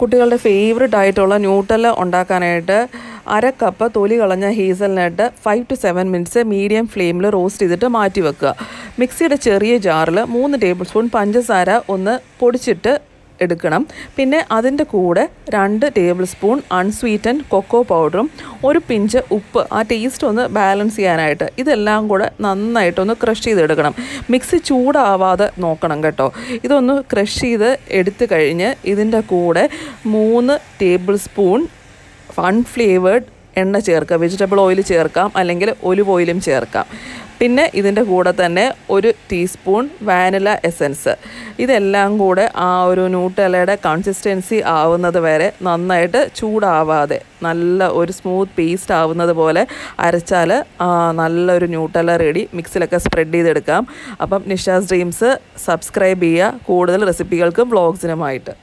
കുട്ടികളുടെ ഫേവറേറ്റ് ആയിട്ടുള്ള ന്യൂട്ടല്ല ഉണ്ടാക്കാനായിട്ട് അര കപ്പ് തൊലി കളഞ്ഞ ഹേസൽനട്ട് 5 to 7 മിനിറ്റ്സ് മീഡിയം ഫ്ലെയിമിൽ റോസ്റ്റ് ചെയ്തിട്ട് മാറ്റി വെക്കുക. മിക്സിയുടെ ചെറിയ ജാറിൽ 3 ടേബിൾ സ്പൂൺ പഞ്ചസാര ഒന്ന് പൊടിച്ചിട്ട് എടുക്കണം. പിന്നെ അതിൻ്റെ കൂടെ 2 ടേബിൾ സ്പൂൺ അൺസ്വീറ്റൻ കൊക്കോ പൗഡറും ഒരു പിഞ്ച് ഉപ്പ്, ആ ടേസ്റ്റ് ഒന്ന് ബാലൻസ് ചെയ്യാനായിട്ട് ഇതെല്ലാം കൂടെ നന്നായിട്ടൊന്ന് ക്രഷ് ചെയ്തെടുക്കണം. മിക്സി ചൂടാവാതെ നോക്കണം കേട്ടോ. ഇതൊന്ന് ക്രഷ് ചെയ്ത് എടുത്തു കഴിഞ്ഞ് ഇതിൻ്റെ കൂടെ 3 ടേബിൾ സ്പൂൺ അൺഫ്ലേവേർഡ് എണ്ണ ചേർക്കുക. വെജിറ്റബിൾ ഓയിൽ ചേർക്കാം, അല്ലെങ്കിൽ ഒലിവ് ഓയിലും ചേർക്കാം. പിന്നെ ഇതിൻ്റെ കൂടെ തന്നെ 1 ടീസ്പൂൺ വാനില എസൻസ്. ഇതെല്ലാം കൂടെ ആ ഒരു ന്യൂട്ടല്ലയുടെ കൺസിസ്റ്റൻസി ആവുന്നത് വരെ നന്നായിട്ട് ചൂടാവാതെ നല്ല ഒരു സ്മൂത്ത് പേസ്റ്റ് ആവുന്നത് പോലെ അരച്ചാൽ നല്ലൊരു ന്യൂട്ടല്ല റെഡി. മിക്സിലൊക്കെ സ്പ്രെഡ് ചെയ്തെടുക്കാം. അപ്പം നിഷാസ് ഡ്രീംസ് സബ്സ്ക്രൈബ് ചെയ്യുക കൂടുതൽ റെസിപ്പികൾക്കും വ്ളോഗ്സിനുമായിട്ട്.